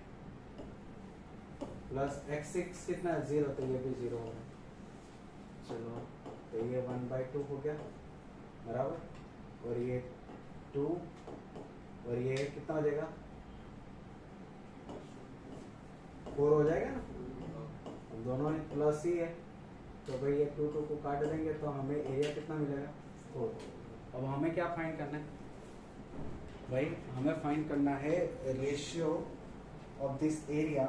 प्लस x6 कितना है 0, तो ये भी 0 होगा। चलो तो ये 1/2 हो गया बराबर, और ये 2 और ये कितना हो जाएगा 4 हो जाएगा ना, दोनों प्लस ही है, तो भाई ये 2 को काट देंगे तो हमें एरिया कितना मिलेगा 4। अब हमें क्या फाइंड करना है भाई, हमें फाइंड करना है ratio of this area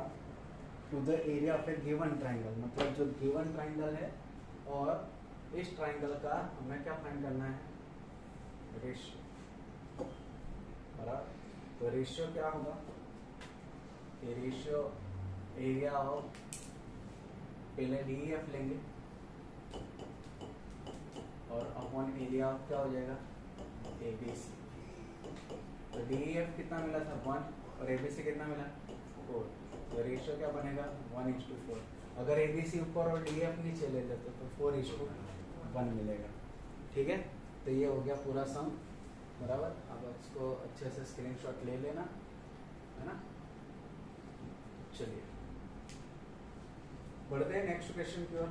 to the area of a given triangle, मतलब जो गिवन ट्राइंगल है और इस ट्राइंगल का हमें क्या फाइंड करना है रेशियो, बराबर। तो रेशियो क्या होगा, ये रेशियो एरिया ऑफ, पहले डीएफ लेंगे और अपॉन एरिया ऑफ क्या हो जाएगा एबीसी। तो डीएफ कितना मिला था 1 और एबीसी कितना मिला 4, तो रेशियो क्या बनेगा 1:4। अगर एबीसी ऊपर और डीएफ नीचे ले लेते तो 4:1 मिलेगा, ठीक है। तो ये हो गया पूरा सम बराबर। अब इसको अच्छे से स्क्रीनशॉट ले लेना है ना। चलिए बढ़ते हैं नेक्स्ट क्वेश्चन की ओर।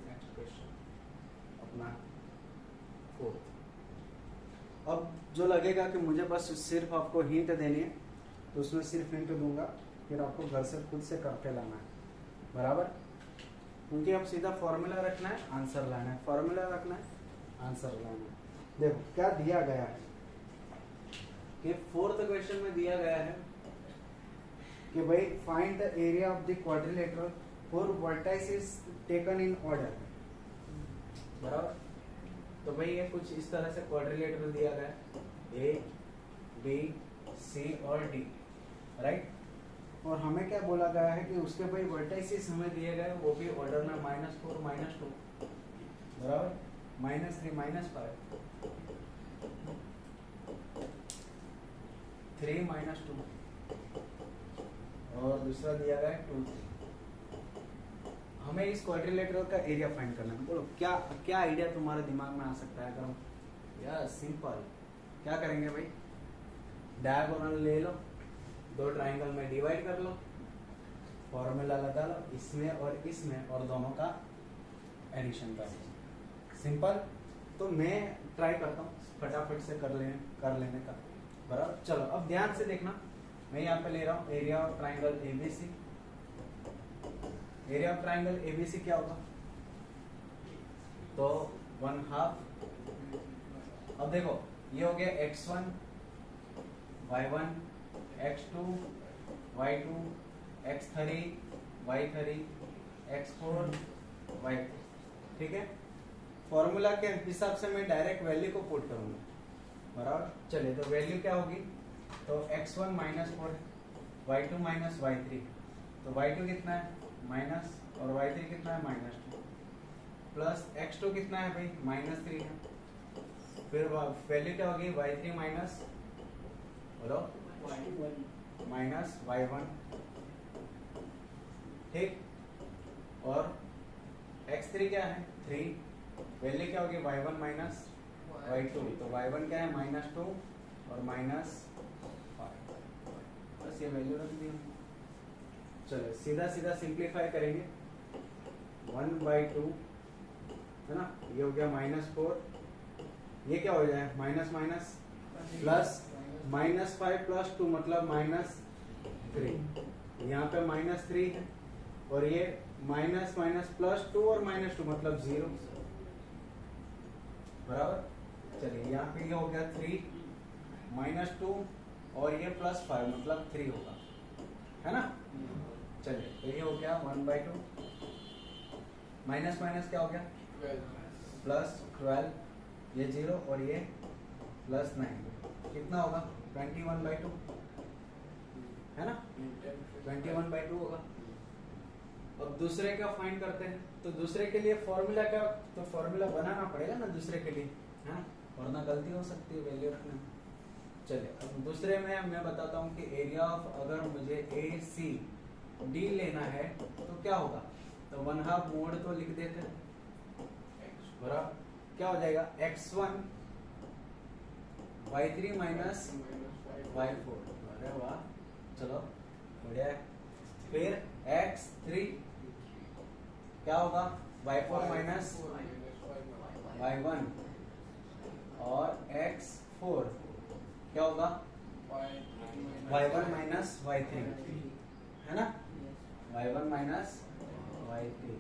नेक्स्ट क्वेश्चन अपना 4th। अब जो लगेगा कि मुझे बस सिर्फ आपको हिंट देनी है तो उसमें सिर्फ हिंट दूंगा, फिर आपको घर से खुद से करके लाना है बराबर, क्योंकि अब सीधा फॉर्मूला रखना है आंसर लाना है, फॉर्मूला रखना है आंसर लाना है। देखो क्या दिया गया है कि 4th क्वेश्चन में दिया गया है कि भाई find the area of the quadrilateral for vertices taken in order, बराबर। तो भाई ये कुछ इस तरह से क्वाड्रिलेटरल दिया गया है ए बी सी और डी, राइट। और हमें क्या बोला गया है कि उसके भाई वर्टाइसेस हमें दिए गए वो भी ऑर्डर में -4 -2 बराबर, -3 -5 3 -2 और दूसरा दिया गया है 2 3। हमें इस क्वाड्रिलेटरल का एरिया फाइंड करना है। बोलो क्या क्या आइडिया तुम्हारे दिमाग में आ सकता है? अगर हम यार सिंपल क्या करेंगे भाई, डायगोनल ले लो, 2 ट्राइंगल में डिवाइड कर लो, फॉर्मूला लगा लो इसमें और इसमें और दोनों का एडिशन कर लो, सिंपल। तो मैं ट्राई करता हूँ फटाफट से कर लेने का बराबर। चलो अब ध्यान से देखना, मैं यहाँ पे ले रहा हूँ area of triangle ABC. Area of triangle ABC क्या होगा, तो 1/2। अब देखो ये हो गया x1 y1 x2 y2 x3 y3 x4 y4, ठीक है। फॉर्मूला के हिसाब से मैं डायरेक्ट वैल्यू को पुट करूंगा बराबर। चलिए तो वैल्यू क्या होगी, तो x1 -4 y2 -y3, तो y2 कितना है माइनस और y3 कितना है -2, प्लस x2 कितना है भाई -3 है, फिर वैल्यू क्या होगी y3 माइनस बोलो -y1, ठीक। और x3 क्या है 3, वैल्यू क्या होगी y1 माइनस y2, तो y1 क्या है -2 और -5, बस ये वैल्यू रख दी। चलो सीधा सीधा सिंप्लीफाई करेंगे, 1/2 है ना, ये हो गया -4, ये क्या हो जाए माइनस माइनस प्लस, -5 + 2 मतलब -3, यहाँ पे -3 है और ये माइनस +2 और -2 मतलब 0 बराबर। चलिए यहाँ पे ये हो गया 3 -2 और ये +5 मतलब 3 होगा, है ना। चलिए तो ये हो गया 1/2, माइनस माइनस क्या हो गया +12, ये 0 और ये +9, कितना होगा 21/2, है ना, 21/2 होगा। अब दूसरे का फाइंड करते हैं, तो दूसरे के लिए फॉर्मूला का तो फॉर्मूला बनाना पड़ेगा ना दूसरे के लिए, है ना, वरना गलती हो सकती है वैल्यू रखने में। चलिए अब दूसरे में मैं बताता हूँ कि एरिया ऑफ, अगर मुझे ए सी डी लेना है तो क्या होगा, तो 1/2 मोड तो लिख देते हैं, बराबर क्या हो जाएगा x1 y3 माइनस y4। अरे वाह, चलो बढ़िया है। फिर x3 क्या होगा, y4 माइनस y1, और x4 क्या होगा, y1 माइनस y3, है ना, y1 माइनस y3।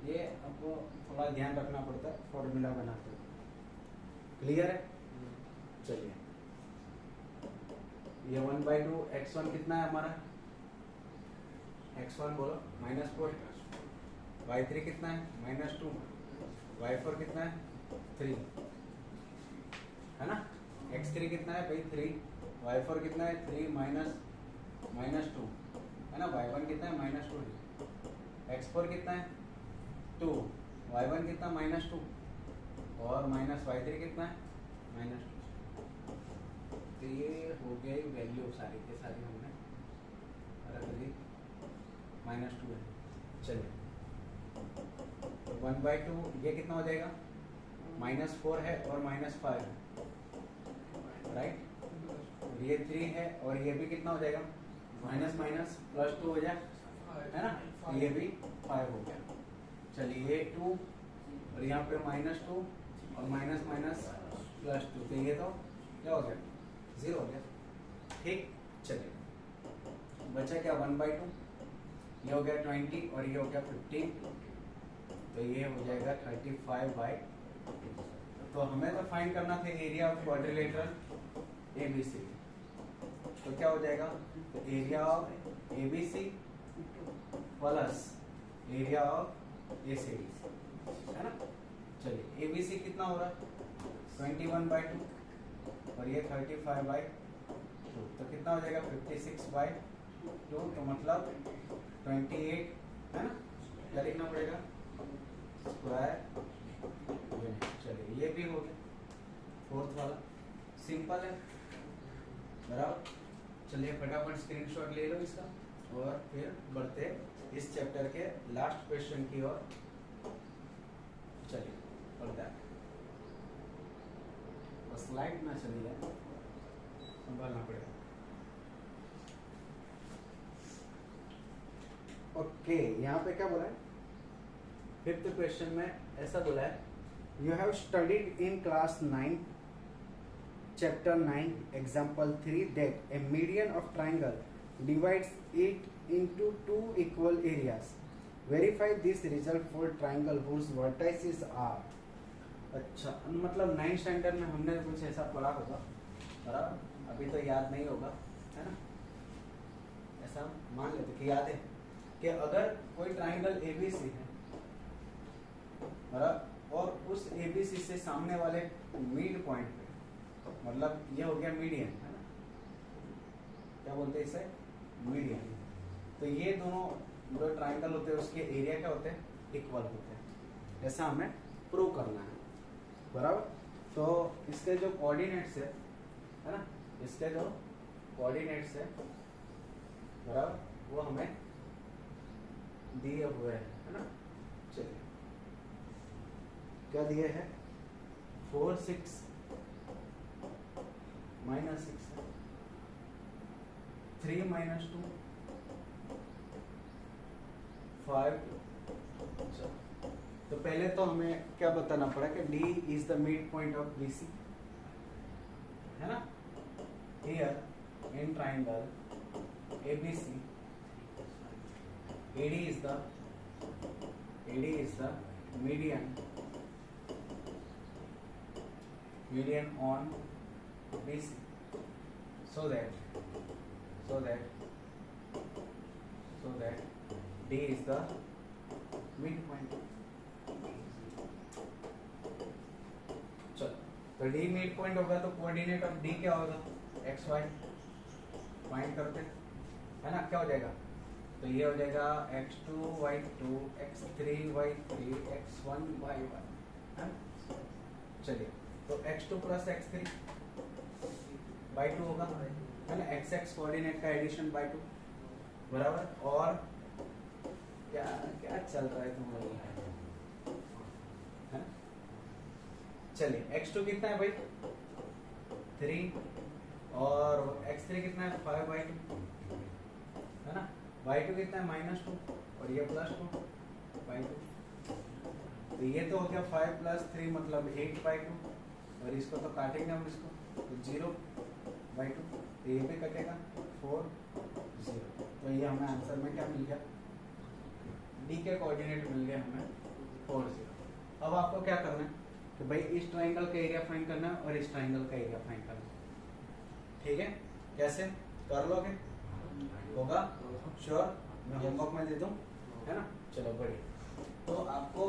ये आपको थोड़ा ध्यान रखना पड़ता है फॉर्मूला बनाते हुए। क्लियर है? चलिए ये 1/2 x1 कितना है हमारा, x1 बोलो -4, y3 कितना है -2, y4 कितना है 3, है ना, x3 कितना है भाई 3, y4 कितना है 3 -2, है ना, y1 कितना है -2, x4 कितना है 2, y1 कितना -2, और y3 कितना है -2। तो ये हो गई वैल्यू सारी के सारी हमने रख दी, -2 है। चलिए तो 1/2 ये कितना हो जाएगा, -4 है और -5 है, राइट, और ये 3 है और ये भी कितना हो जाएगा, माइनस माइनस +2 हो जाए, है ना, ये भी 5 हो गया। चलिए ये 2 और यहाँ पे -2 और माइनस माइनस +2, तो ये तो क्या हो गया, 0 हो गया। ठीक, चलिए बचा क्या, 1/2, ये हो गया 20 और ये हो गया 15, तो ये हो जाएगा 35/2। तो हमें तो फाइंड करना था एरिया ऑफ क्वाड्रिलेटरल एबीसी, तो क्या हो जाएगा, तो area of ABC plus area of ACD, है ना। चलिए एबीसी कितना हो रहा है, 21/2 और ये 35/2, तो कितना हो जाएगा 56/2, तो मतलब 28, है ना, क्या लिखना पड़ेगा, स्क्वायर। चलिए ये भी हो गया, फोर्थ वाला सिंपल है, बराबर। चलिए फटाफट स्क्रीनशॉट ले लो इसका और फिर बढ़ते इस चैप्टर के लास्ट क्वेश्चन की ओर। चलिए पढ़ते हैं, स्लाइड ना चली जाए, संभालना पड़ेगा। ओके, यहाँ पे क्या बोला है, 5th क्वेश्चन में ऐसा बोला है, you have studied in class 9 chapter 9 example 3 that a median of triangle divides it into 2 equal areas, verify this result for triangle whose vertices are. अच्छा, मतलब 9th स्टैंडर्ड में हमने कुछ ऐसा पढ़ा होगा, बराबर, अभी तो याद नहीं होगा, है ना, ऐसा मान लेते कि याद है कि अगर कोई ट्राइंगल एबीसी है, बराबर, और उस एबीसी से सामने वाले मिड पॉइंट पे, मतलब ये हो गया मीडियन, है ना, क्या बोलते हैं इसे, मीडियन, तो ये दोनों जो ट्राइंगल होते हैं उसके एरिया क्या होते हैं, इक्वल होते हैं, ऐसा हमें प्रूव करना है, बराबर। तो इसके जो कोऑर्डिनेट्स है ना, इसके जो कोऑर्डिनेट्स है, बराबर, वो हमें दिए हुए हैं, है ना। चलिए क्या दिए हैं, 4 6 -6 है, 3 -2 5 2। तो पहले तो हमें क्या बताना पड़ा कि D is the mid point of BC, है ना। Here in triangle ABC AD is the median on BC, so that D is the midpoint। चलो, तो D मिड पॉइंट होगा तो कोऑर्डिनेट ऑफ D क्या होगा, XY, फाइंड करते हैं, है ना, क्या हो जाएगा तो ये हो जाएगा x2y2 x3y3 x1y1। चलिए, तो x2 प्लस x3 बाई 2 होगा, है ना, x कोऑर्डिनेट का एडिशन बाई 2 बराबर। और क्या क्या चल रहा है तुम्हारा, है? चलिए, x2 कितना है भाई 3 और x3 कितना है 5/2, है ना, y2 कितना है -2 और ये +2/2। तो ये तो हो गया 5 + 3 मतलब 8/2 और इसको तो काटेंगे हम इसको, तो 0/2, तो ये भी कटेगा 4 0। तो ये हमें आंसर में क्या मिल गया, डी के कोऑर्डिनेट मिल गया हमें 4 0। अब आपको क्या करना है कि भाई इस ट्राइंगल का एरिया फाइंड करना है और इस ट्राइंगल का एरिया फाइंड करना है। ठीक है, कैसे कर लोगे, होगा श्योर, मैं होमवर्क में दे दूं, है ना। चलो बढ़िया, तो आपको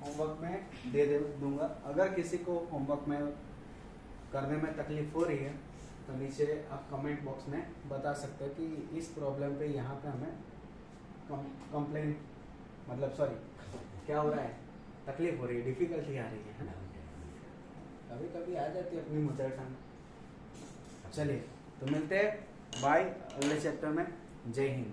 होमवर्क में दे दूंगा। अगर किसी को होमवर्क में करने में तकलीफ हो रही है तो नीचे आप कमेंट बॉक्स में बता सकते हैं कि इस प्रॉब्लम पे यहाँ पे हमें कंप्लेन मतलब सॉरी क्या हो रहा है, तकलीफ हो रही है, डिफिकल्टी आ रही है ना, कभी कभी आ जाती है अपनी मदर टंग। चलिए, तो मिलते हैं बाय अगले चैप्टर में। जय हिंद।